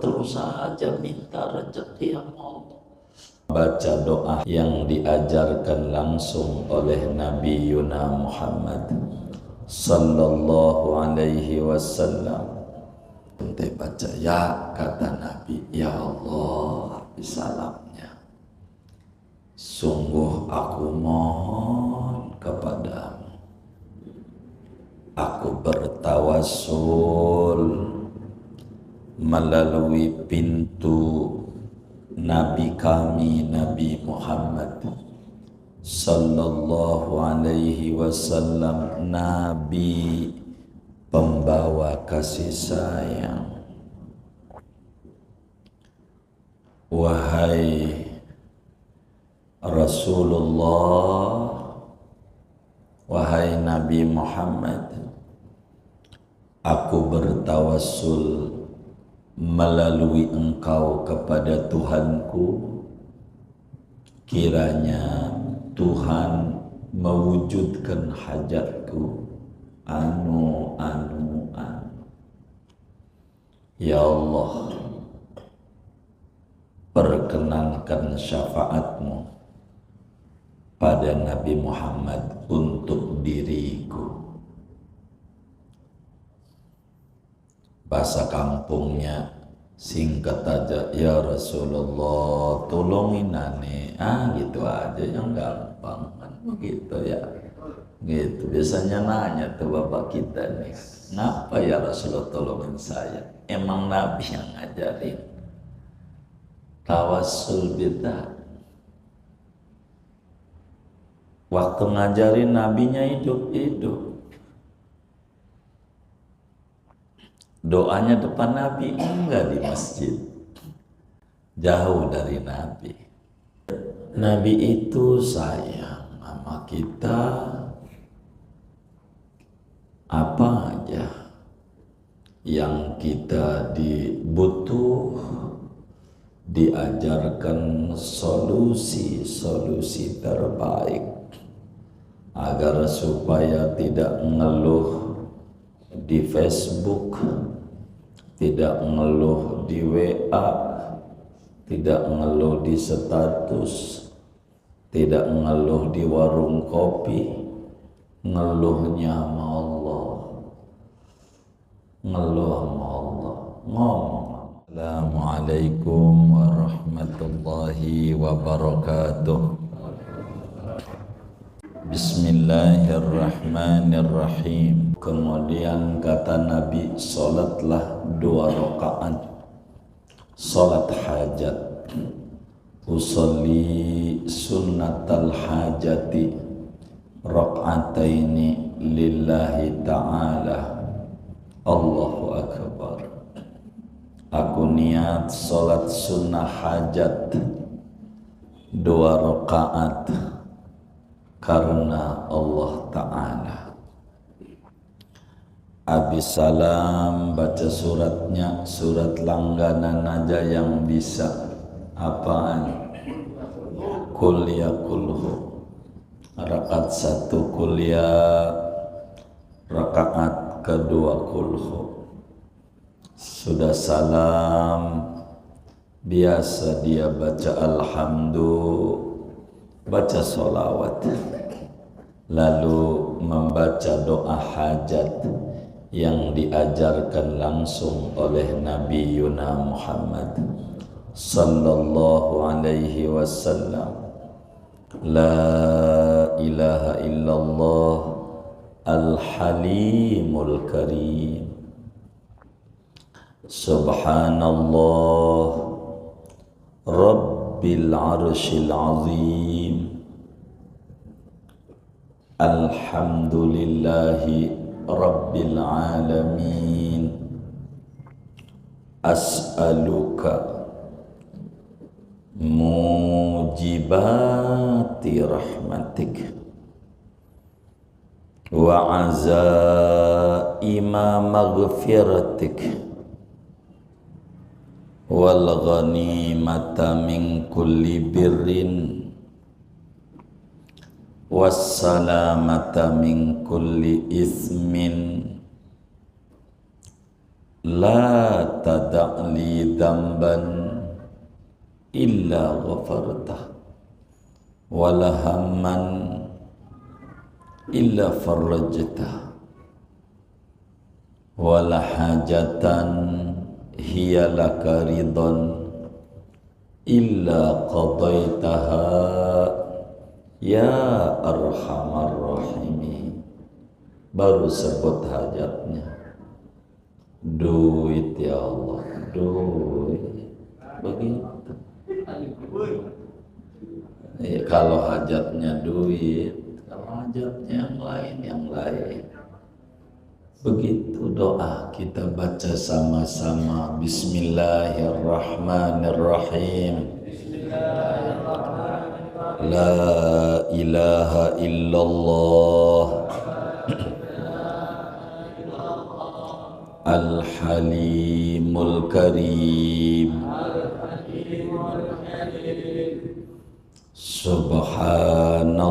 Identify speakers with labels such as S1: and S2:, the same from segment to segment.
S1: Terus saja minta rezeki yang Allah. Baca doa yang diajarkan langsung oleh Nabi Yuna Muhammad sallallahu alaihi wasallam. Ente baca ya, kata Nabi, ya Allah bisalamnya, sungguh aku mohon kepadamu, aku bertawassul melalui pintu Nabi kami Nabi Muhammad sallallahu alaihi wasallam, Nabi pembawa kasih sayang. Wahai Rasulullah, wahai Nabi Muhammad, aku bertawassul melalui engkau kepada Tuhanku, kiranya Tuhan mewujudkan hajatku anu. Ya Allah, perkenankan syafaatmu pada Nabi Muhammad untuk diriku. Bahasa kampungnya singkat aja, ya Rasulullah tolongin aneh, gitu aja, yang gampang kan begitu ya, gitu. Biasanya nanya tuh bapak kita nih, ngapa ya Rasulullah tolongin saya? Emang Nabi yang ngajarin tawassul bid'ah. Waktu ngajarin Nabinya hidup-hidup, doanya depan Nabi, enggak di masjid, jauh dari Nabi. Nabi itu sayang sama kita, apa aja yang kita dibutuh, diajarkan solusi-solusi terbaik agar supaya tidak ngeluh di Facebook, tidak ngeluh di WA, tidak ngeluh di status, tidak ngeluh di warung kopi, ngeluhnya sama Allah, ngeluh sama Allah, ngomong. Assalamualaikum warahmatullahi wabarakatuh. Bismillahirrahmanirrahim. Kemudian kata Nabi, salatlah 2 rakaat salat hajat. Usolli sunnatal hajati raka'ataini lillahi ta'ala. Allahu akbar. Aku niat salat sunnah hajat 2 rakaat karena Allah Ta'ala. Habis salam baca suratnya, surat langganan aja yang bisa. Apaan? Qul ya kulhu. Rakaat 1 qul ya, rakaat kedua kulhu. Sudah salam, biasa dia baca alhamdulillah, baca sholawat, lalu membaca doa hajat yang diajarkan langsung oleh Nabi Yuna Muhammad sallallahu alaihi wasallam. La ilaha illallah al-halimul karim, subhanallah rabbil arshil azim, alhamdulillahi rabbil alamin, as'aluka mujibati rahmatik wa azaima maghfiratik wal ghanimata min kulli birrin wassalamata min kulli ismin la tada'li damban illa ghafartah wala hamman illa farajtah wala hajatan hiya laka ridon illa qadaitaha ya arhamar rahimin. Baru sebut hajatnya, duit ya Allah, duit. Begitu. Kalau hajatnya duit, kalau hajatnya yang lain. Begitu doa kita baca sama-sama. Bismillahirrahmanirrahim. La ilaha illallah Al-Halimul Karim. Subhanallah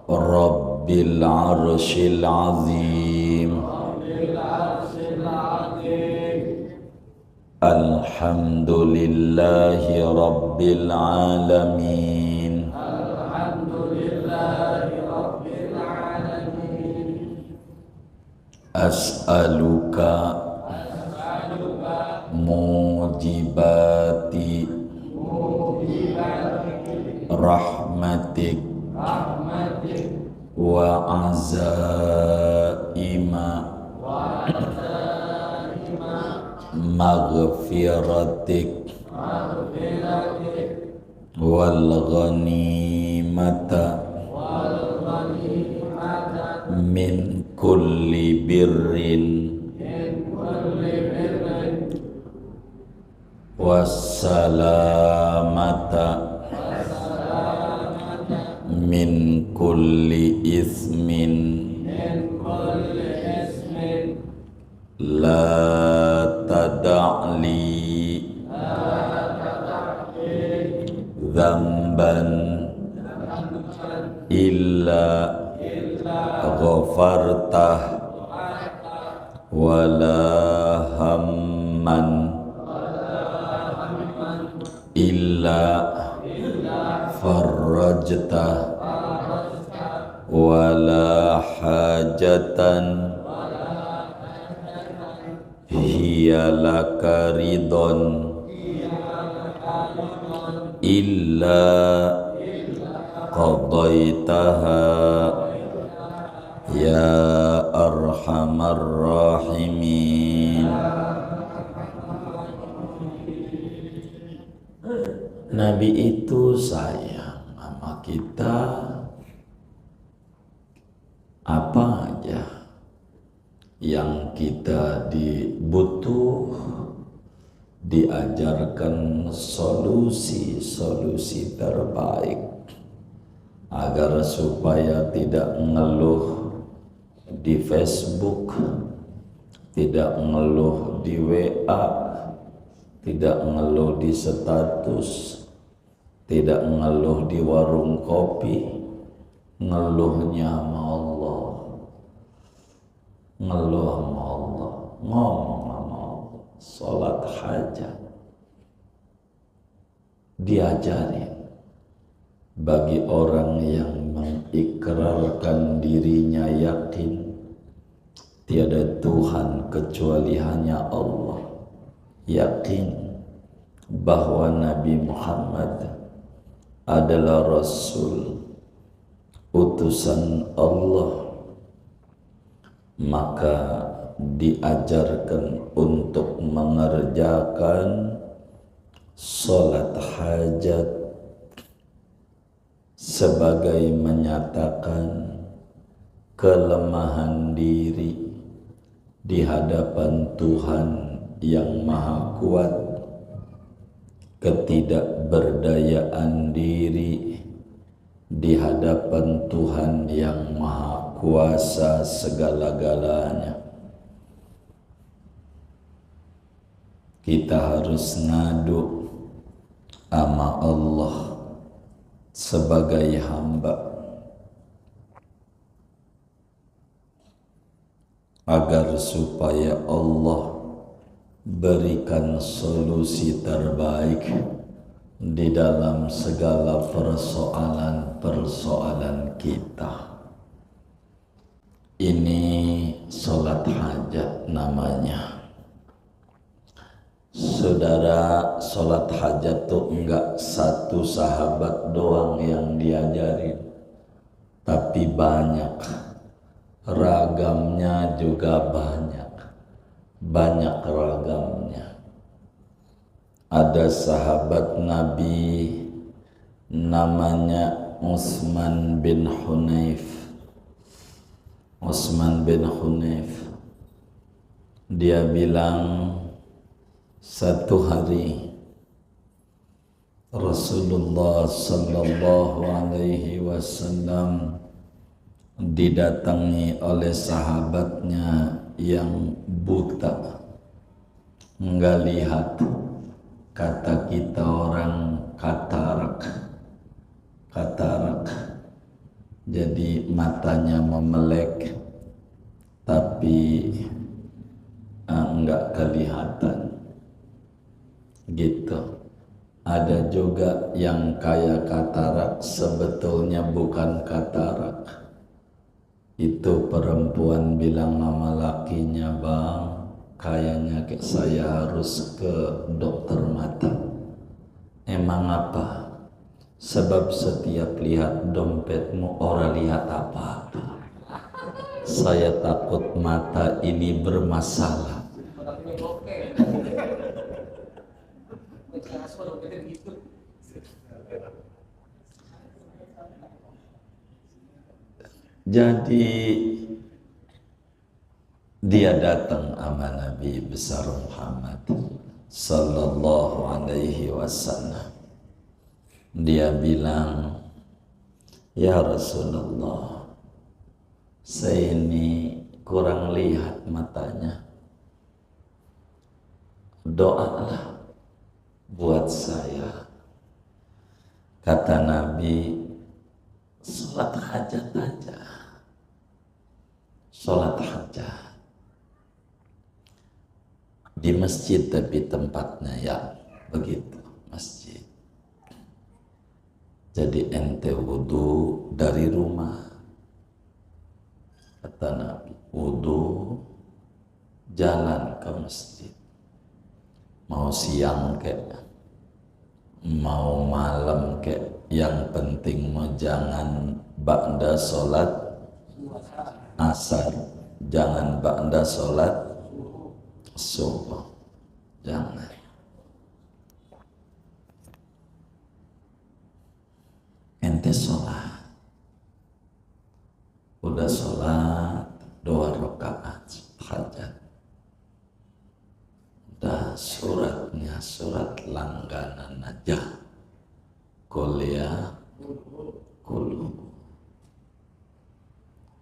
S1: Rabbil Arshil Azim. Alhamdulillahi Rabbil Alamin. As'aluka mujibati rahmatik wa azaima maghfiratik wal ghanimata min kulli birrin wassalamata min kulli ismin la tada'li dzamban illa ghafartah wala hamman illa farajtah wala hajatan hiya laka ridon illa qadaitaha ya arhamar rahimin. Nabi itu sayang sama kita, apa aja yang kita butuh diajarkan solusi-solusi terbaik agar supaya tidak ngeluh di Facebook, tidak ngeluh di WA, tidak ngeluh di status, tidak ngeluh di warung kopi, ngeluhnya sama Allah, ngeluh sama Allah, ngomong sama Allah. Sholat hajat diajarin bagi orang yang mengikrarkan dirinya yakin tiada Tuhan kecuali hanya Allah, yakin bahwa Nabi Muhammad adalah Rasul utusan Allah, maka diajarkan untuk mengerjakan sholat hajat sebagai menyatakan kelemahan diri di hadapan Tuhan yang Maha Kuat, ketidakberdayaan diri di hadapan Tuhan yang Maha Kuasa segala-galanya. Kita harus ngadu sama Allah sebagai hamba. agar supaya Allah berikan solusi terbaik di dalam segala persoalan-persoalan kita. Ini sholat hajat namanya. Saudara, sholat hajat tuh enggak satu sahabat doang yang diajarin, tapi banyak, ragamnya juga banyak ragamnya. Ada sahabat Nabi namanya Utsman bin Hunayf. Dia bilang, satu hari Rasulullah sallallahu alaihi wasallam didatangi oleh sahabatnya yang buta, enggak lihat, kata kita orang katarak, jadi matanya memelek tapi enggak kelihatan gitu. Ada juga yang kayak katarak sebetulnya bukan katarak. Itu perempuan bilang sama lakinya, bang, kayaknya saya harus ke dokter mata. Emang apa? Sebab setiap lihat dompetmu orang lihat apa-apa. Saya takut mata ini bermasalah. Jadi dia datang sama Nabi besar Muhammad sallallahu alaihi wasallam. Dia bilang, ya Rasulullah, saya ini kurang lihat matanya. Doalah buat saya. Kata Nabi, sholat hajat aja. Sholat hajat di masjid, tapi tempatnya ya begitu, masjid. Jadi ente wudu dari rumah, kata Nabi, wudu jalan ke masjid. Mau siang kek, mau malam kek, yang penting mau jangan ba'da sholat asar, jangan ba'da sholat subuh, jangan. Ente sholat, udah sholat 2 rakaat hajat, udah suratnya surat langganan aja, kuliah kulu.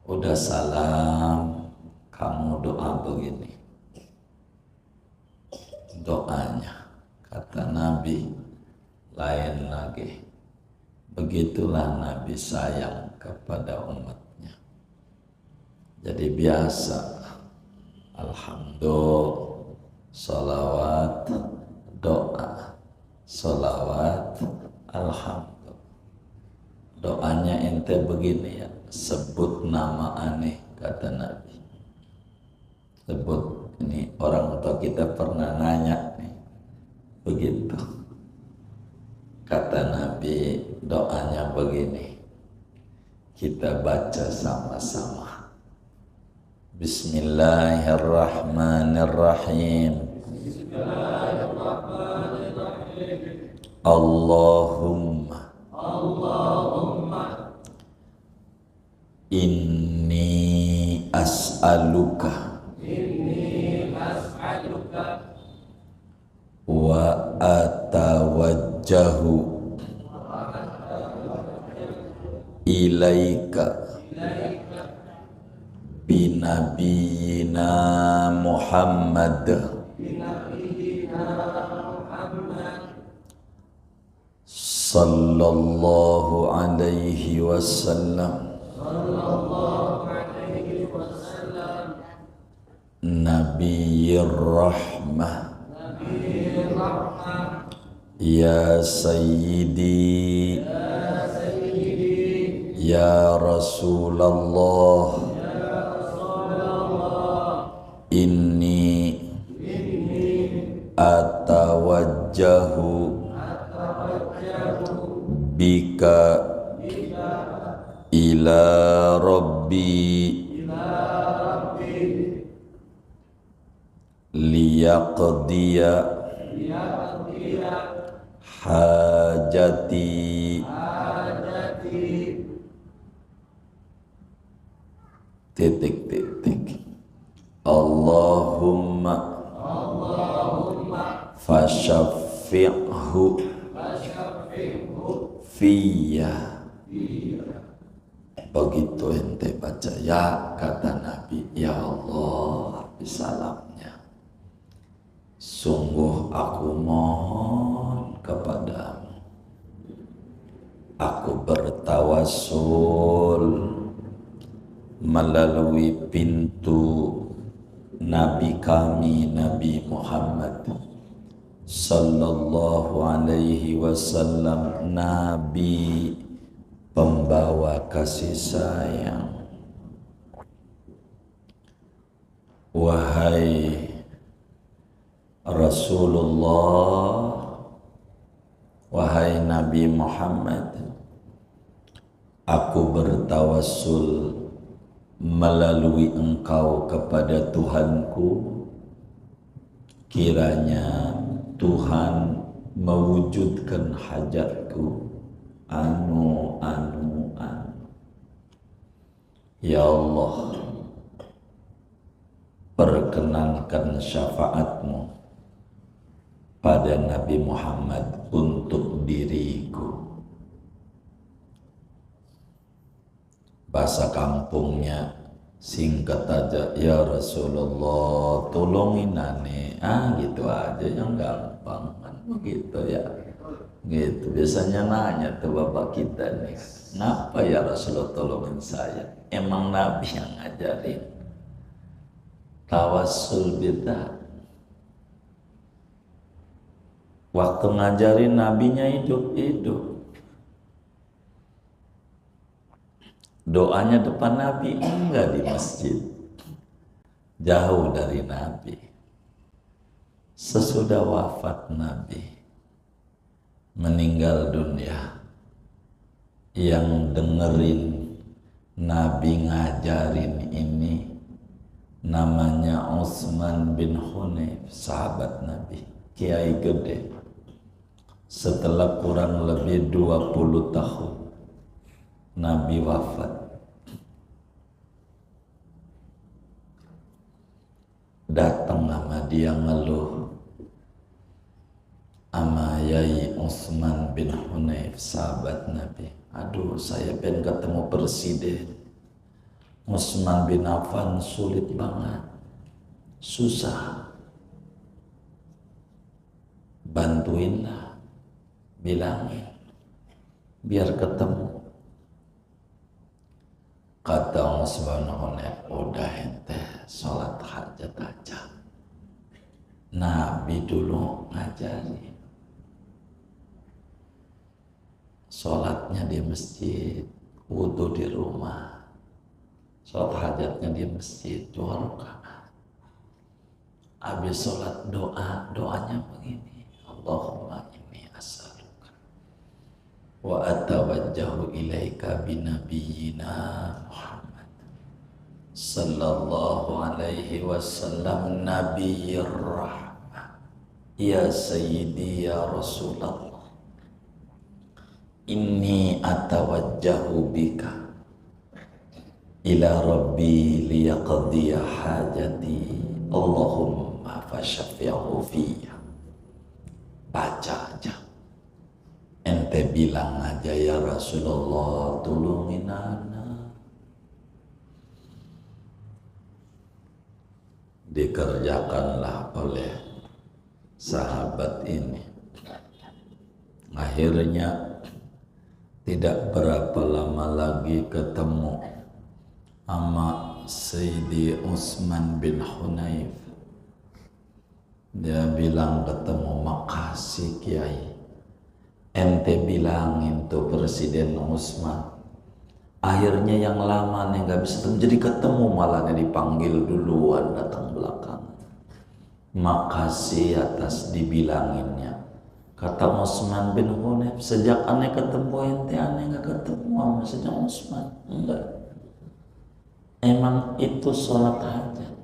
S1: Udah salam, kamu doa begini. Doanya, kata Nabi, lain lagi. Begitulah Nabi sayang kepada umatnya. Jadi biasa, alhamdulillah, salawat, doa, salawat, alhamdulillah. Doanya ente begini ya, sebut nama aneh, kata Nabi. Sebut, ini orang tua kita pernah nanya nih, begitu. Kata Nabi, doanya begini, kita baca sama-sama. Bismillahirrahmanirrahim. Allahumma inni as'aluka wa atawajjahu ilaika binabiyina Muhammad sallallahu alaihi wasallam Nabiyir Rahmah Ya Sayyidi Ya Rasulullah Inni atawajjahu bika ila Rabbi liyaqdiya hajati titik Allahumma fashaffi'hu fiyya. Begitu ente baca ya, kata Nabi, ya Allah, salamnya, sungguh aku mohon kepadamu, aku bertawassul melalui pintu Nabi kami, Nabi Muhammad sallallahu alaihi wasallam, Nabi pembawa kasih sayang. Wahai Rasulullah, wahai Nabi Muhammad, aku bertawassul melalui engkau kepada Tuhanku, kiranya Tuhan mewujudkan hajatku anu. Ya Allah, perkenankan syafaatmu pada Nabi Muhammad untuk diriku. Bahasa kampungnya singkat aja, ya Rasulullah tolongin ane, gitu aja, yang gampang kan begitu ya. Gitu biasanya nanya tuh bapak kita nih, kenapa ya Rasulullah tolongin saya? Emang Nabi yang ngajarin tawassul bid'ah. Waktu ngajarin Nabinya hidup-hidup, doanya depan Nabi, enggak di masjid, jauh dari Nabi. Sesudah wafat Nabi meninggal dunia, yang dengerin Nabi ngajarin ini namanya Utsman bin Hunayf, sahabat Nabi, kiai gede. Setelah kurang lebih 20 tahun Nabi wafat, datang sama dia ngeluh ama Yai Utsman bin Hunayf, sahabat Nabi, aduh saya pengen ketemu presiden Utsman bin Affan, sulit banget, susah, bantuinlah, bilangin biar ketemu. Kata Utsman bin Hunayf, udah ente sholat hajat aja, Nabi dulu ngajarin sholatnya di masjid, wudhu di rumah, sholat hajatnya di masjid 2 rakaat. Habis sholat doanya begini, Allahumma inni as'aluka wa atawajjahu ilaika binabiyyina Muhammad sallallahu alaihi wasallam nabiyyir rahmah ya sayyidi ya Rasulullah, inni atawajjahu bika ila Rabbi liyaqdiya hajati, Allahumma fashaffi'hu fiyya. Baca aja, ente bilang aja, ya Rasulullah tolongin ana. Dikerjakanlah oleh sahabat ini. Akhirnya tidak berapa lama lagi ketemu sama Sayyidi Utsman bin Hunayf. Dia bilang ketemu, makasih Kiai, ente bilangin tuh Presiden Utsman. Akhirnya yang lama nih nggak bisa ketemu, jadi ketemu malah nih dipanggil duluan datang belakangan. Makasih atas dibilanginnya. Kata Utsman bin Hunayf, sejak aneh ketemu ente aneh nggak ketemu sama Sayyidina Utsman. Enggak. Emang itu sholat hajat.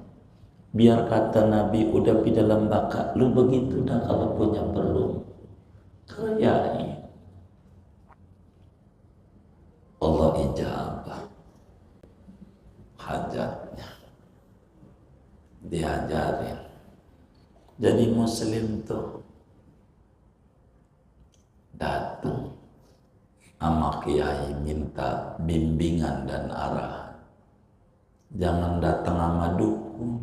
S1: Biar kata Nabi udah di dalam bakat, lu begitu dah kalau punya perlu. Kerjain. Allah ijabah hajatnya, diajarin. Jadi muslim tuh datang sama kiai minta bimbingan dan arahan. Jangan datang sama dukun,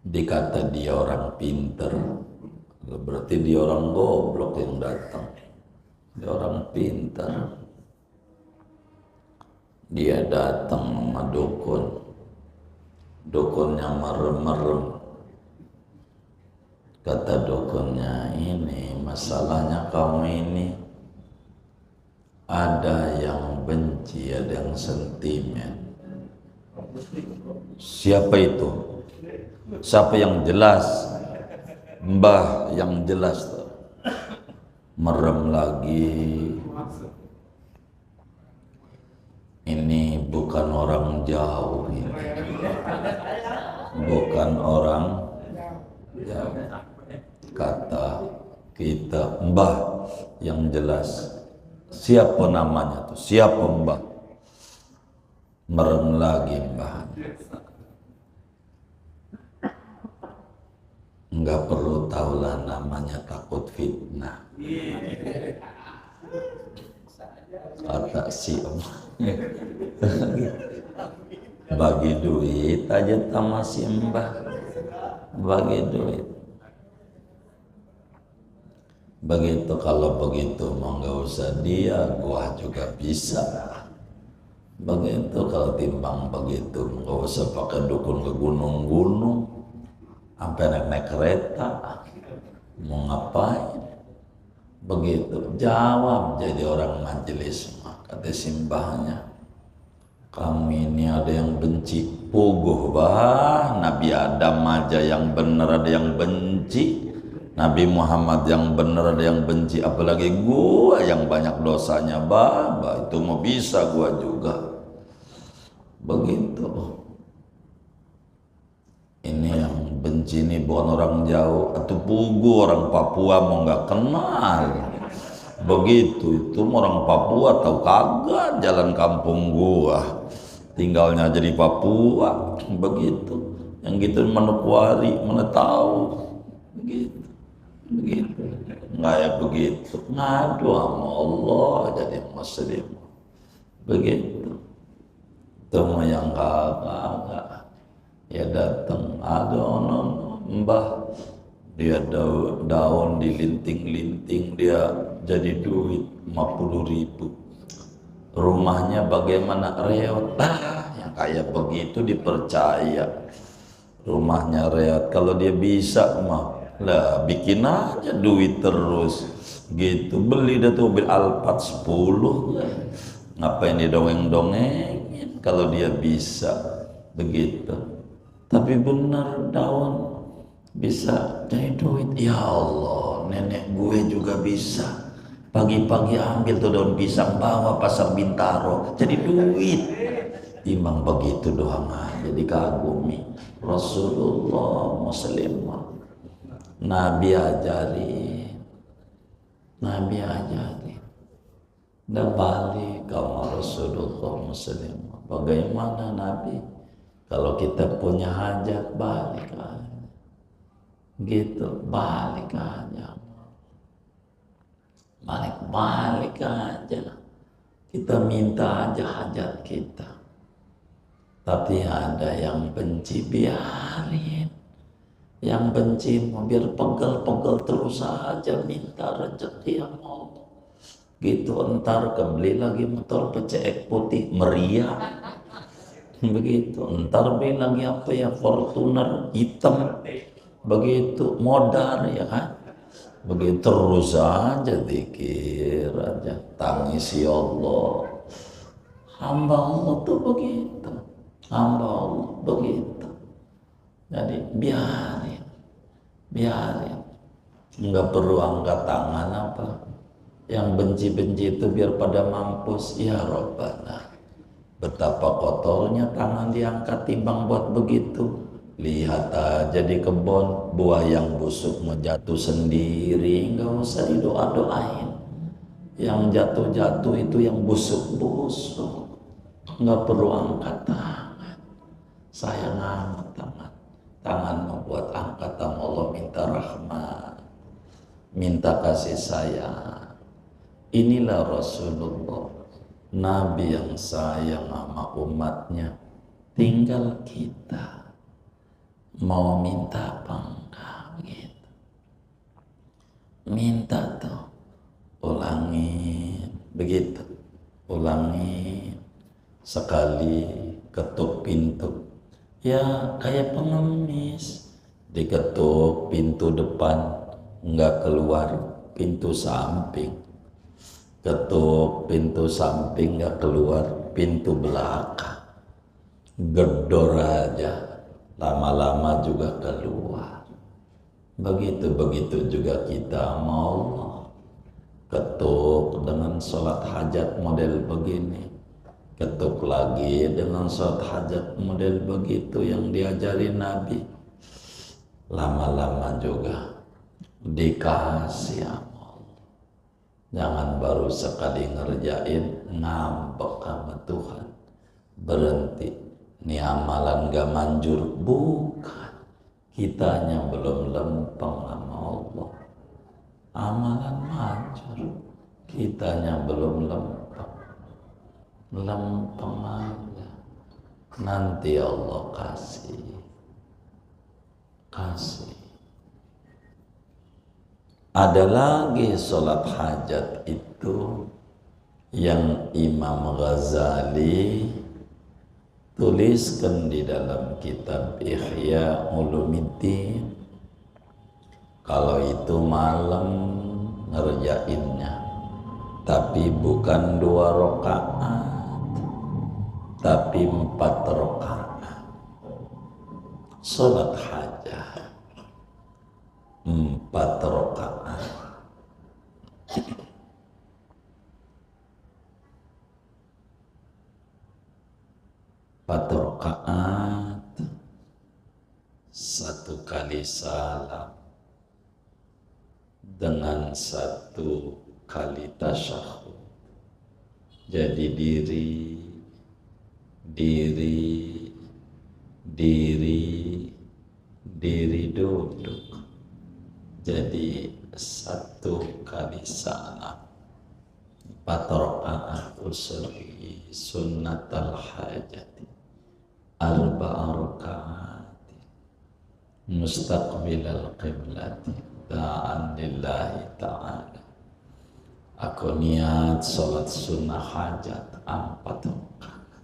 S1: dikata dia orang pinter, berarti dia orang goblok yang datang. Dia orang pinter. Dia datang sama dukun, dukunnya merem-merem. Kata dukunnya, ini masalahnya kamu ini ada yang benci, ada yang sentimen. Siapa itu? Siapa yang jelas? Mbah yang jelas. Merem lagi. Ini bukan orang jauh ini. Bukan orang jauh. Kata kita, mbah yang jelas. Siapa namanya tuh? Siapa mbah? Merem lagi mbah. Enggak perlu tahulah namanya, takut fitnah. Kata si mbah. Bagi duit aja sama si mbah. Bagi duit. Begitu, kalau begitu mau nggak usah dia, gua juga bisa. Begitu, kalau timbang begitu nggak usah pakai dukun ke gunung-gunung, sampai naik kereta. Mau ngapain? Begitu jawab jadi orang majelis, kata simbahnya, kami ini ada yang benci. Puguh bah, Nabi Adam aja yang bener ada yang benci, Nabi Muhammad yang bener ada yang benci, apalagi gua yang banyak dosanya. Bah, itu mau bisa gua juga. Begitu. Ini yang benci ini bukan orang jauh, atau Pugu orang Papua mau nggak kenal. Begitu, itu orang Papua tahu kagak jalan kampung gua, tinggalnya jadi Papua. Begitu, yang gitu Manokwari mana tahu. Begitu, begitu, nggak ya begitu, ngadu sama Allah jadi muslim. Begitu, temu yang kagak. Ya datang, ada ono mbah, dia daun dilinting-linting, dia jadi duit 50.000. Rumahnya bagaimana reot, yang kayak begitu dipercaya. Rumahnya reot, kalau dia bisa mah lah bikin aja duit terus gitu. Beli dah tuh mobil Alphard 10, ngapain didongeng-dongengin kalau dia bisa begitu. Tapi benar daun bisa jadi duit. Ya Allah, nenek gue juga bisa. Pagi-pagi ambil tuh daun pisang, bawa pasar Bintaro, jadi duit. Timbang begitu doang aja dikagumi. Rasulullah muslim, Nabi ajarin, Nabi ajarin. Dan balik sama Rasulullah muslim. Bagaimana Nabi? Kalau kita punya hajat, balik aja. Gitu, balik aja. Balik aja. Kita minta aja hajat kita. Tapi ada yang benci, biarin. Yang benci biar pegel-pegel terus aja minta rezeki yang Allah. Gitu, entar kebeli lagi motor PCX putih, meriah. begitu. Ntar bilang apa ya, Fortuner hitam, begitu modar ya kan, begitu terus aja dikir aja, tangisi Allah. Hamba Allah tuh begitu, hamba Allah begitu. Jadi biarin, nggak perlu angkat tangan apa. Yang benci-benci itu biar pada mampus. Ya Rabbana, betapa kotornya tangan diangkat timbang buat begitu. Lihat aja di kebun, buah yang busuk mau jatuh sendiri, nggak usah didoa-doain. Yang jatuh-jatuh itu yang busuk-busuk, nggak perlu angkat tangan. Sayang amat tangan membuat angkatan Allah, minta rahmat, minta kasih sayang. Inilah Rasulullah, Nabi yang sayang sama umatnya. Tinggal kita mau minta apa enggak gitu. Minta tuh, ulangin begitu, ulangin sekali, ketuk pintu. Ya kayak pengemis, diketuk pintu depan enggak keluar, pintu samping. Ketuk pintu samping nggak keluar, pintu belakang gedor aja, lama-lama juga keluar. Begitu juga kita mau ketuk dengan sholat hajat model begini, ketuk lagi dengan sholat hajat model begitu yang diajarin Nabi, lama-lama juga dikasih amal. Jangan baru sekali ngerjain ngambek sama Tuhan, berhenti. Ini amalan gak manjur, bukan. Kitanya belum lempeng sama Allah. Amalan manjur, kitanya belum lempeng. Lempeng aja. Nanti Allah kasih. Ada lagi sholat hajat itu yang Imam Ghazali tuliskan di dalam kitab Ihya Ulumuddin. Kalau itu malam ngerjainnya, tapi bukan 2 rakaat, tapi 4 rakaat. Sholat hajat 4 rakaat. 4 rakaat, 1 kali salam dengan 1 kali tasyahud. Jadi diri duduk. Jadi 1 kali salam, 4 rakaat usolli sunnatal hajati, 4 rakaat mustaqbilal qiblati da'an lillahi ta'ala. Aku niat sholat sunnah hajat 4 rakaat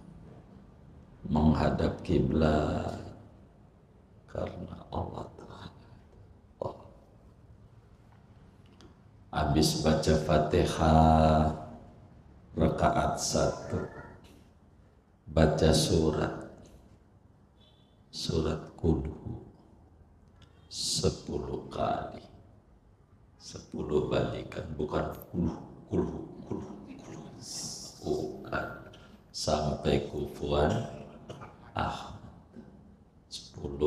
S1: menghadap kiblat karena Allah Ta'ala. Habis baca Fatihah rakaat 1, baca surat Qulhu 10 kali, 10 balikan, bukan Qulhu, bukan, sampai kufuan ahad 10,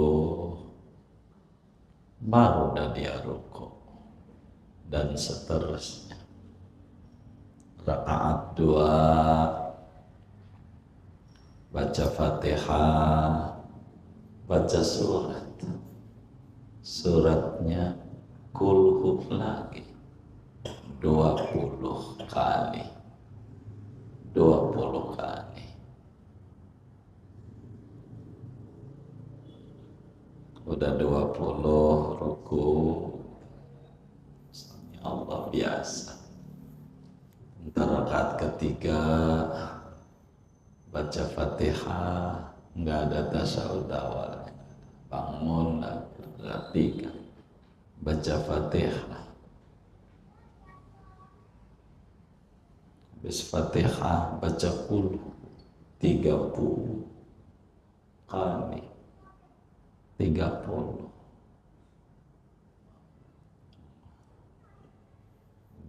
S1: baru dah dia rukuk dan seterusnya. Rakaat 2 baca Fatihah, baca suratnya Qulhu lagi 20 kali. Udah 20 rukuk, Allah biasa. Ntar rakaat ketiga baca Fatihah, nggak ada tasyahud awal. Bangun, rapikan, baca Fatihah. Habis Fatihah baca qul 30 kali. 30.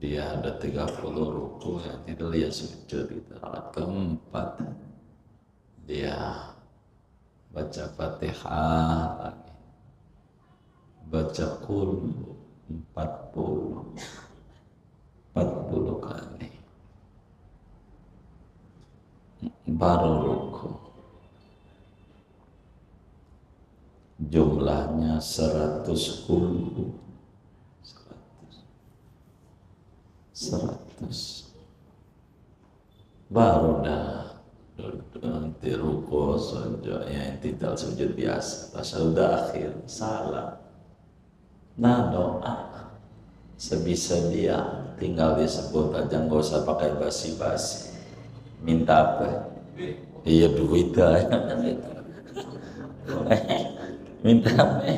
S1: Dia ada 30 ruku, yang tidak dia sujud di rakaat keempat. Dia baca Fatihah lagi, baca qul 40 kali, baru ruku. Jumlahnya 100 qul, 100 baru dah nanti ruku saja yang tidak sujud biasa. Pas sudah akhir salam, nah doa sebisa dia tinggal disebut aja, nggak usah pakai basi-basi. Minta apa? Iya duit aja. Minta apa?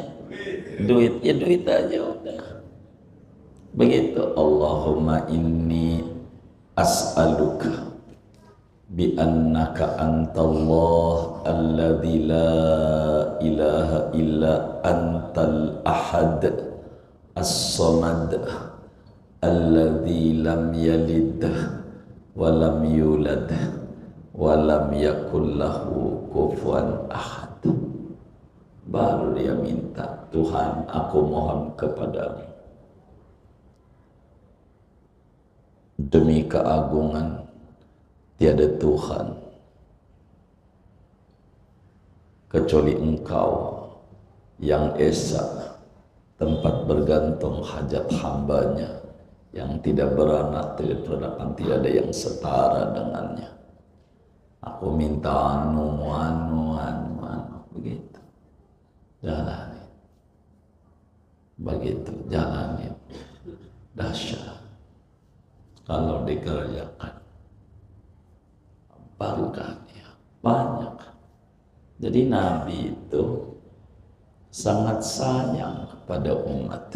S1: Duit, ya duit aja udah. Begitu. Allahumma inni as'aluka bi annaka antallah alladzi la ilaha illa antal ahad as-samad alladzi lam yalid wa lam yulad wa lam yakul lahu kufuwan ahad. Baru dia minta, Tuhan, aku mohon kepadamu demi keagungan tiada Tuhan kecuali Engkau yang esa, tempat bergantung hajat hambanya, yang tidak beranak, tidak beranak, tidak ada yang setara dengannya. Aku minta anu, begitu. Jalani. Begitu, jalani. Dahsyat. Kalau dikerjakan, barokahnya banyak. Jadi Nabi itu sangat sayang kepada umat.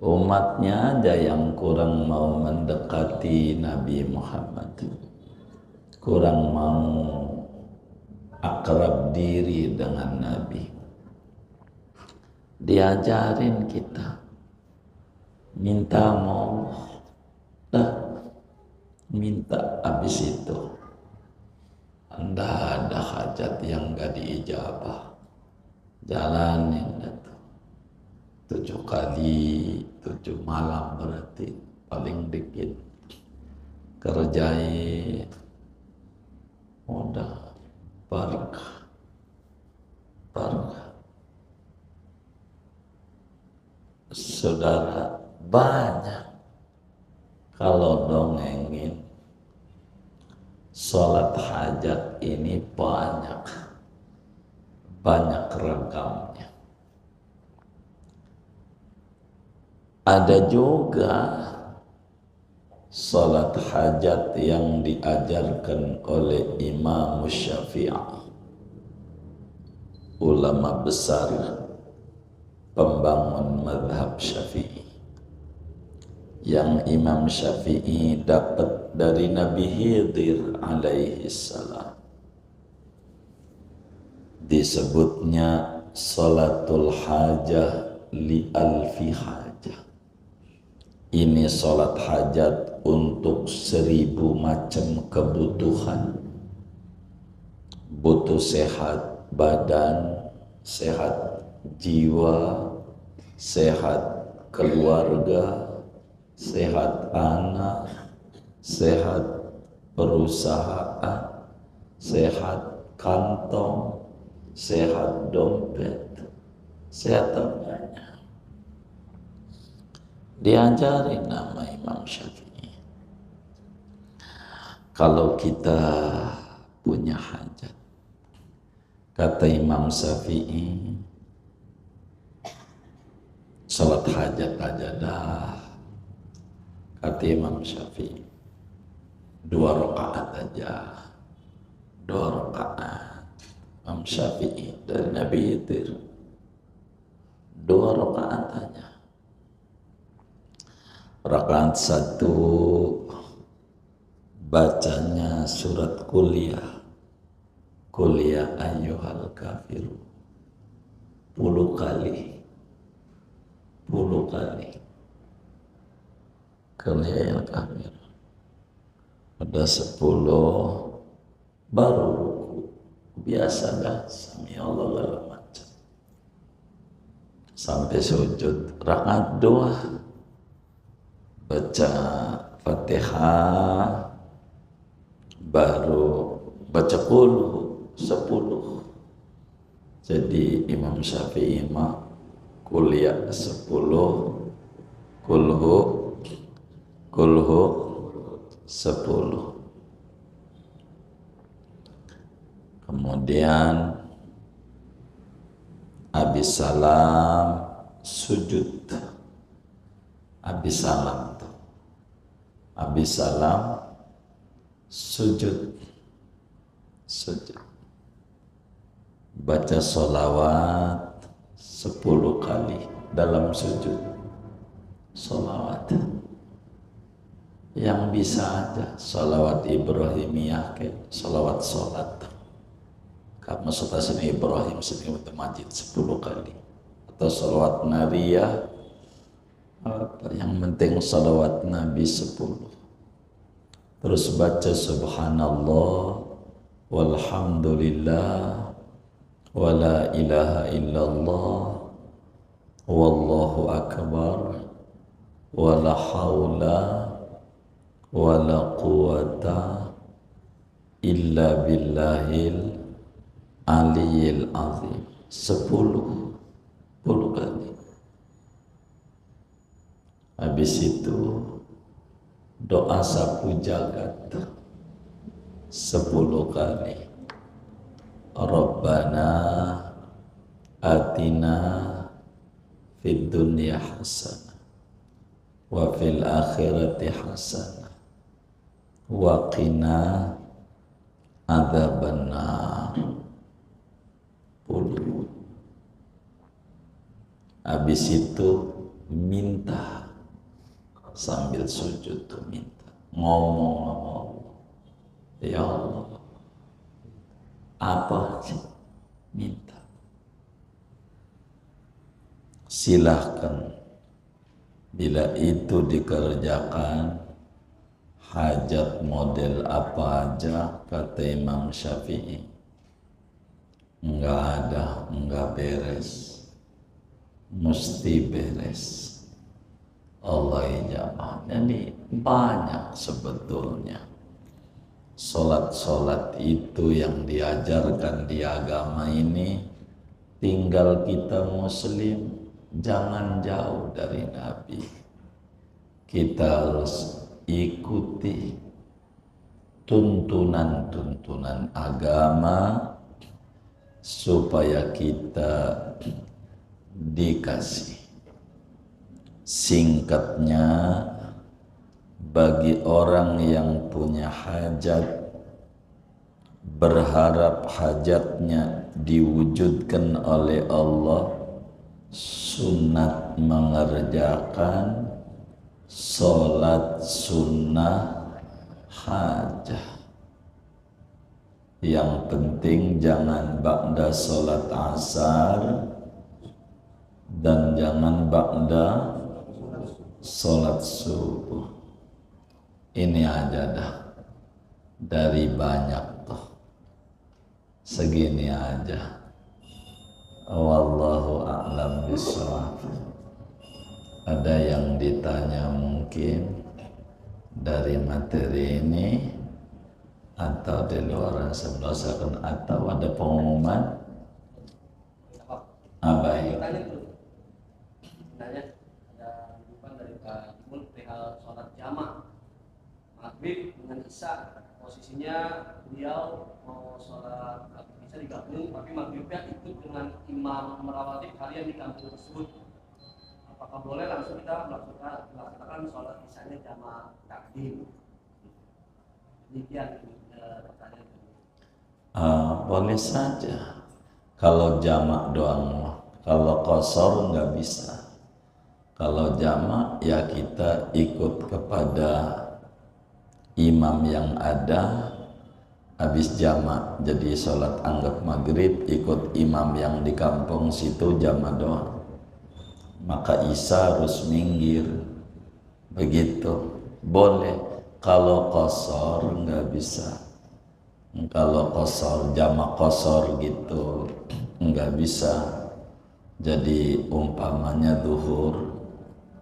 S1: Umatnya aja yang kurang mau mendekati Nabi Muhammad, kurang mau akrab diri dengan Nabi. Diajarin kita minta mau, minta, habis itu Anda ada hajat yang gak diijabah, jalanin itu 7 kali 7 malam, berarti paling dikit kerjain, udah barakah. Saudara, banyak kalau dongengin sholat hajat ini banyak regamnya. Ada juga sholat hajat yang diajarkan oleh Imam Syafi'i, ulama besar pembangun mazhab Syafi'i, yang Imam Syafi'i dapat dari Nabi Khidir alaihi salam. Disebutnya salatul hajah li alfi hajah. Ini salat hajat untuk 1000 macam kebutuhan. Butuh sehat badan, sehat jiwa, sehat keluarga, sehat anak, sehat perusahaan, sehat kantong, sehat dompet, sehat temannya. Diajarin nama Imam Syafi'i. Kalau kita punya hajat, kata Imam Syafi'i, salat hajat aja dah. Kata Imam Syafi'i, 2 rakaat aja. 2 rakaat. Imam Imam Syafi'i dari Nabi Khidir 2 rakaat hanya. Rakaat 1 bacanya surat kuliah ayyuhal kafiru 10 kali kuliah kafir. Ada 10 baru ruku biasa dah sami Allah segala macam sampai sujud. Rakaat 2 baca Fatihah baru baca qul 10. Jadi Imam Syafi'i mah kuliah 10 kulhu 10. Kemudian habis salam sujud. Habis salam sujud. Baca sholawat 10 kali dalam sujud. Sholawat yang bisa aja, sholawat Ibrahimiyah ke sholawat sholat. Kamu suka sini Ibrahim sini Majid 10 kali atau sholawat Nariyah, yang penting sholawat Nabi 10. Terus baca subhanallah walhamdulillah wala ilaha illallah wallahu akbar wala haula wala quwata illa billahil aliyil azim 10 kali. Habis itu doa sapu jagat 10 kali. Rabbana atina fid dunya hasanah wa fil akhirati hasanah wa qina adzabannar. Habis itu minta sambil sujud tuh minta, ngomong sama Allah, ya Allah apa sih minta, silahkan. Bila itu dikerjakan, hajat model apa aja kata Imam Syafi'i enggak beres, mesti beres. Allah ijabah. Jadi banyak sebetulnya solat itu yang diajarkan di agama ini, tinggal kita muslim jangan jauh dari Nabi. Kita harus ikuti tuntunan agama supaya kita dikasih. Singkatnya, bagi orang yang punya hajat, berharap hajatnya diwujudkan oleh Allah, sunat mengerjakan sholat sunnah hajat. Yang penting jangan ba'da sholat asar dan jangan ba'da sholat subuh. Ini aja dah, dari banyak tuh segini aja. Wallahu a'lam bishawab. Ada yang ditanya mungkin dari materi ini atau di luar sebelum atau ada pengumuman? Baik.
S2: Sholat jamaah maghrib dengan isya, posisinya beliau mau sholat bisa digabung, tapi maghribnya ikut dengan imam merawatib harian di kampung tersebut. Apakah boleh langsung kita melaksanakan sholat isyanya jamaah takdim? Demikian pertanyaan.
S1: Boleh saja, Kalau jamak doang, kalau qasar nggak bisa. Kalau jamak ya kita ikut kepada imam yang ada, habis jamak jadi sholat anggap maghrib ikut imam yang di kampung situ jamak doang, maka isya harus minggir, begitu boleh. Kalau qasar nggak bisa. Kalau qasar jamak qasar gitu nggak bisa. Jadi umpamanya zuhur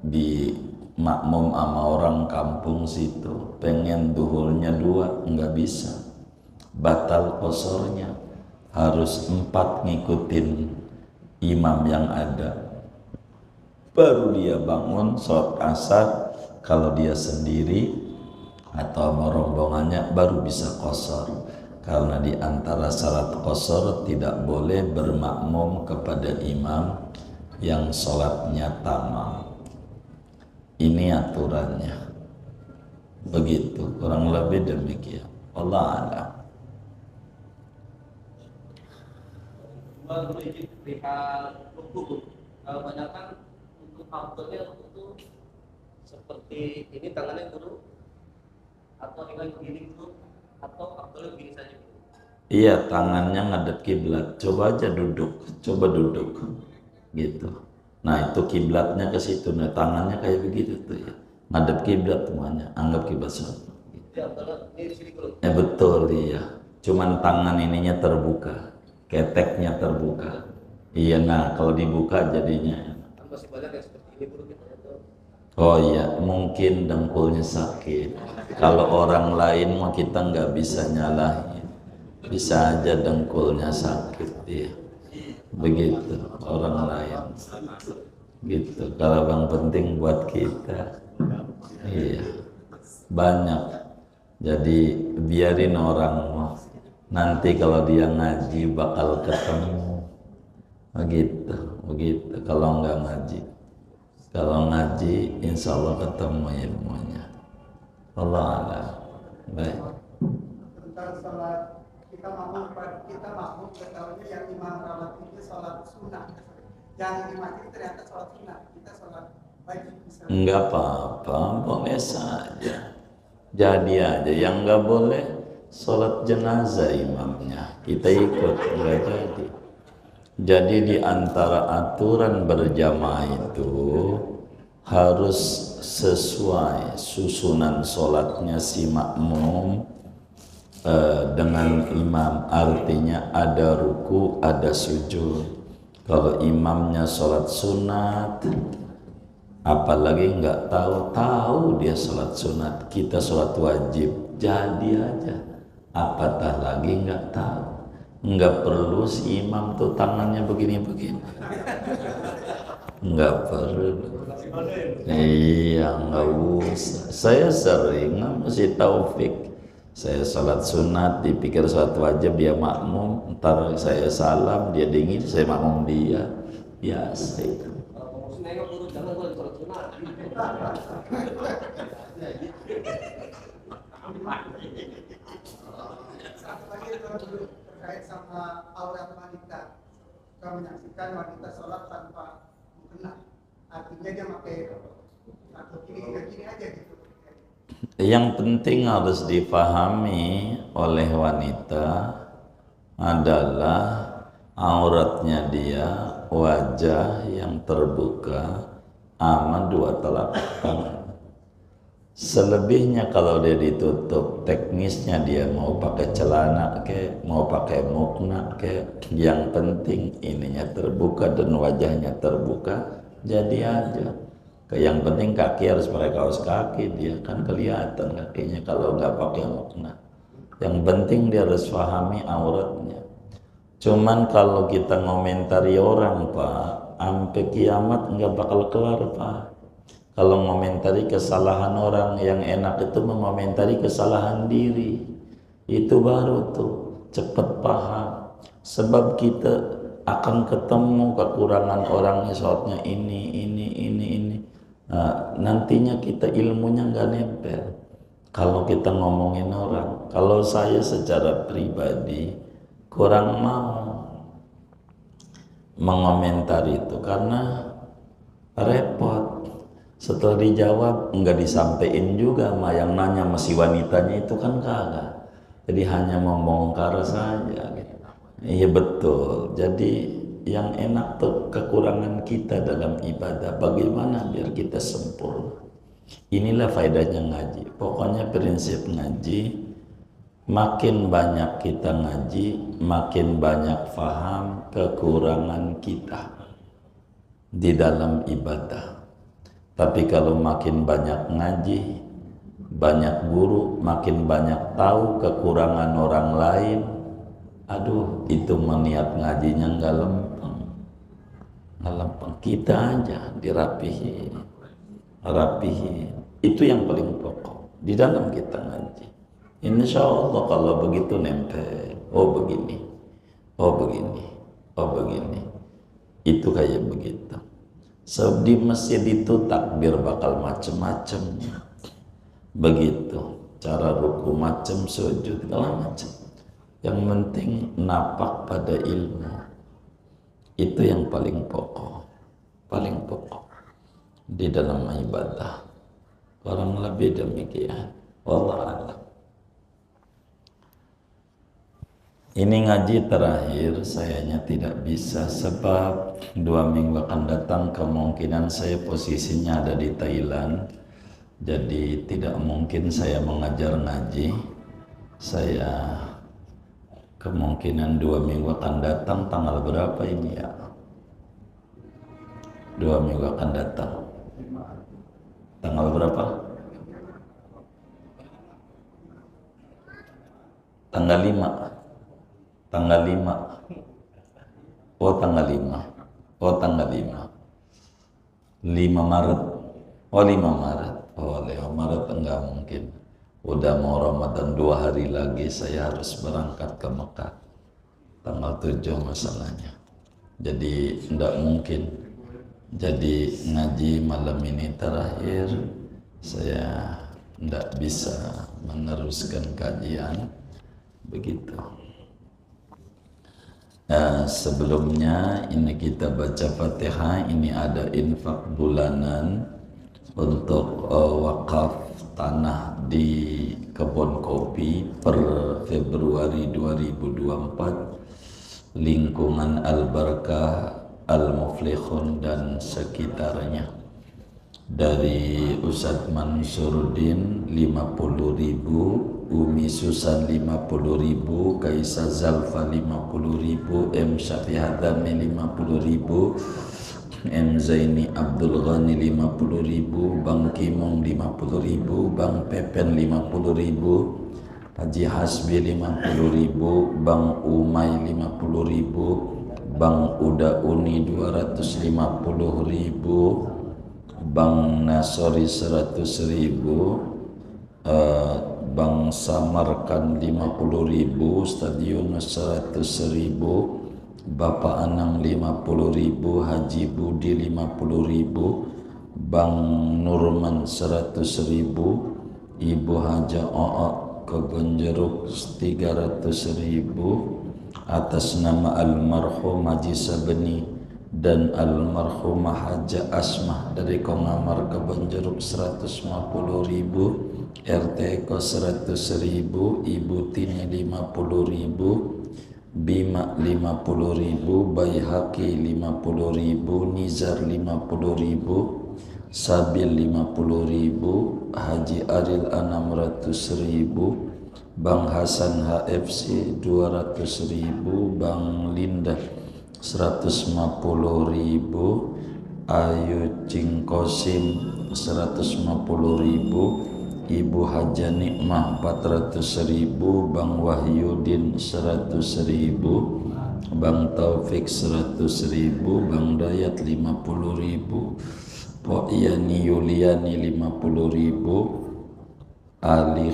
S1: di makmum sama orang kampung situ, pengen zuhurnya 2 nggak bisa, batal qasarnya, harus 4 ngikutin imam yang ada, baru dia bangun sholat asar. Kalau dia sendiri atau sama rombongannya baru bisa qasar. Karena di antara syarat qasar tidak boleh bermakmum kepada imam yang sholatnya tamam. Ini aturannya, begitu kurang lebih demikian. Allah a'lam.
S2: Dua izin perihal rukuk. Kalau banyak kan untuk afdolnya itu seperti ini tangannya dulu atau dengan begini dulu atau afdolnya begini saja.
S1: Iya, tangannya ngadep kiblat. Coba aja duduk, coba duduk, gitu. Nah itu kiblatnya ke situ. Nah tangannya kayak begitu tuh ya, ngadep kiblat semuanya. Anggap kiblat satu. Betul iya. Cuman tangan ininya terbuka, keteknya terbuka. Iya, nah kalau dibuka jadinya.
S2: Masih banyak yang seperti ini bro.
S1: Oh iya, mungkin dengkulnya sakit. Kalau orang lain mah kita nggak bisa nyalahin. Bisa aja dengkulnya sakit ya. Begitu orang lain. Gitu. Kalau yang penting buat kita. Iya. Banyak. Jadi biarin orang mah. Nanti kalau dia ngaji bakal ketemu. Begitu, begitu. Kalau nggak ngaji. Kalau ngaji insya Allah ketemu ilmunya. Allah a'lam. Baik.
S3: Tentang sholat kita makmum ketahuinya yang imam rawatibnya sholat sunnah, yang di masjid ternyata sholat sunnah, kita sholat wajib misalnya.
S1: Enggak apa-apa, boleh saja. Jadi aja yang nggak boleh sholat jenazah imamnya kita ikut, nggak jadi. Jadi di antara aturan berjamaah itu harus sesuai susunan sholatnya si makmum dengan imam, artinya ada ruku, ada sujud. Kalau imamnya sholat sunat, apalagi nggak tahu dia sholat sunat, kita sholat wajib, jadi aja. Apatah lagi nggak tahu, nggak perlu si imam tuh tangannya begini-begini, nggak perlu. Iya, nggak usah. Saya sering mesti taufik. Saya sholat sunat, dipikir sholat wajib, dia makmum, ntar saya salam, dia dingin, saya makmum dia. Biasa itu.
S3: Satu lagi terkait sama aurat wanita. Kita menyaksikan wanita sholat tanpa mukena. Artinya dia pakai atau gini aja gitu.
S1: Yang penting harus dipahami oleh wanita adalah auratnya dia wajah yang terbuka sama 2 telapak tangan. Selebihnya kalau dia ditutup, teknisnya dia mau pakai celana ke, mau pakai mukna ke, yang penting ininya terbuka dan wajahnya terbuka, jadi aja. Yang penting kaki harus pakai kaos kaki, dia kan kelihatan kakinya kalau nggak pakai mukna. Yang penting dia harus pahami auratnya. Cuman kalau kita ngomentari orang Pak, sampai kiamat nggak bakal kelar Pak. Kalau ngomentari kesalahan orang, yang enak itu mengomentari kesalahan diri. Itu baru tuh cepet paham. Sebab kita akan ketemu kekurangan orangnya, sholatnya ini. Nah, nantinya kita ilmunya nggak nempel. Kalau kita ngomongin orang, kalau saya secara pribadi kurang mau. mengomentari itu karena repot. Setelah dijawab nggak disampein juga sama yang nanya, masih wanitanya itu kan kagak. Jadi hanya membongkar saja gitu. Iya betul. Jadi yang enak tuh kekurangan kita dalam ibadah, bagaimana biar kita sempurna. Inilah faedahnya ngaji. Pokoknya prinsip ngaji, makin banyak kita ngaji, makin banyak faham kekurangan kita di dalam ibadah. Tapi kalau makin banyak ngaji, banyak guru, makin banyak tahu kekurangan orang lain, aduh itu meniat ngajinya nggak lempeng. Nggak lempeng. Kita aja dirapihin, rapihin. Itu yang paling pokok di dalam kita ngaji. Insya Allah kalau begitu nempel. Oh begini, oh begini, oh begini. Itu kayak begitu. Sebab di masjid itu takbir bakal macem-macem. Begitu. Cara ruku macem, sujud segala macem. Yang penting napak pada ilmu. Itu yang paling pokok. Paling pokok di dalam ibadah. Kurang lebih demikian. Wallahu a'lam. Ini ngaji terakhir, sayanya tidak bisa sebab 2 minggu akan datang kemungkinan saya posisinya ada di Thailand. Jadi tidak mungkin saya mengajar ngaji. Saya kemungkinan 2 minggu akan datang, tanggal berapa ini ya? 2 minggu akan datang. Tanggal berapa? Tanggal 5. Tanggal 5. Oh tanggal 5. Oh tanggal 5. 5 Maret. Oh 5 Maret. Oh 5 Maret enggak mungkin. Udah mau Ramadan 2 hari lagi saya harus berangkat ke Mekah. Tanggal 7 masalahnya. Jadi enggak mungkin. Jadi ngaji malam ini terakhir, saya enggak bisa meneruskan kajian. Begitu. Sebelumnya ini kita baca Fatihah. Ini ada infak bulanan untuk wakaf tanah di kebun kopi per Februari 2024, lingkungan Al-Barakah, Al-Muflihun dan sekitarnya. Dari Ustadz Mansuruddin 50.000, Umi Susan 50.000, Kaisa Zalfa 50.000, M Syafi Hadami 50.000, M Zaini Abdul Ghani 50.000, Bang Kimong 50.000, Bang Pepen 50.000, Haji Hasbi 50.000, Bang Umay 50.000, Bang Uda Uni 250.000, Bang Nasori 100.000, Bang Samarkan 50.000, Stadion 100.000, Bapak Anang 50.000, Haji Budi 50.000, Bang Nurman 100.000, Ibu Haja O'ok Kebun Jeruk 300.000 atas nama almarhum Haji Sabeni dan almarhumah Haja Asmah dari Kongamar Kebun Jeruk 150.000, RT Eko 100.000, Ibu Tini 50.000, Bima 50.000, Baihaqi 50.000, Nizar 50.000, Sabil 50.000, Haji Aril 600.000, Bang Hasan HFC 200.000, Bang Linda 150.000, Ayu Cingkosim 150.000, Ibu Haja Nikmah 400.000, Bang Wahyudin 100.000, Bang Taufik 100.000, Bang Dayat 50.000, Pok Yani Yuliani 50.000, Ali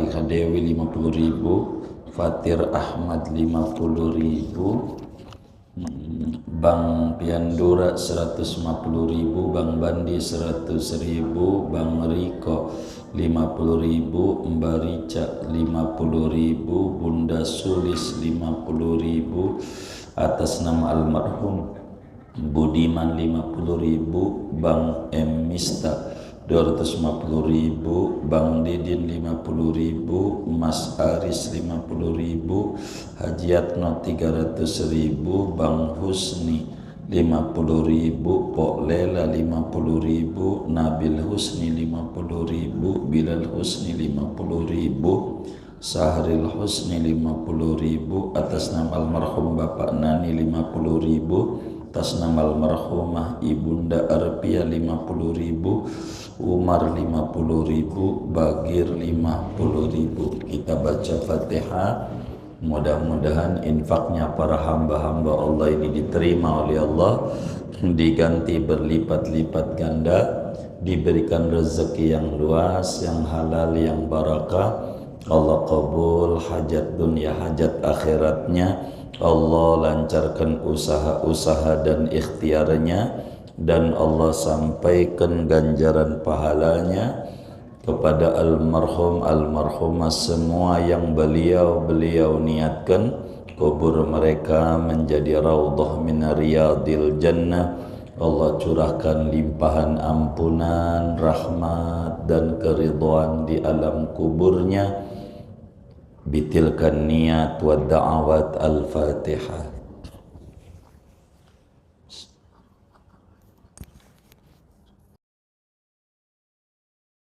S1: Khadewi 50.000, Fatir Ahmad 50.000, Bang Piandura 150.000, Bang Bandi 100.000, Bang Riko 50.000, Mbak Rica 50.000, Bunda Sulis 50.000 atas nama almarhum Budiman 50.000, Bang M Mista 250.000, Bang Didin 50.000, Mas Aris 50.000, Haji Yatno 300.000, Bang Husni 50.000, Pok Lela 50.000, Nabil Husni 50.000, Bilal Husni 50.000, Sahril Husni 50.000 atas nama almarhum Bapak Nani 50.000, atas nama almarhumah Ibunda Arpia 50.000, Umar 50.000, Bagir 50.000. Kita baca Fatihah. Mudah-mudahan infaknya para hamba-hamba Allah ini diterima oleh Allah, diganti berlipat-lipat ganda, diberikan rezeki yang luas, yang halal, yang barakah. Allah kabul hajat dunia, hajat akhiratnya. Allah lancarkan usaha-usaha dan ikhtiarnya, dan Allah sampaikan ganjaran pahalanya kepada almarhum almarhumah semua yang beliau niatkan kubur mereka menjadi raudhah min riyadil jannah. Allah curahkan limpahan ampunan, rahmat dan keridhaan di alam kuburnya. Bitilkan niat wa da'awat al-Fatihah.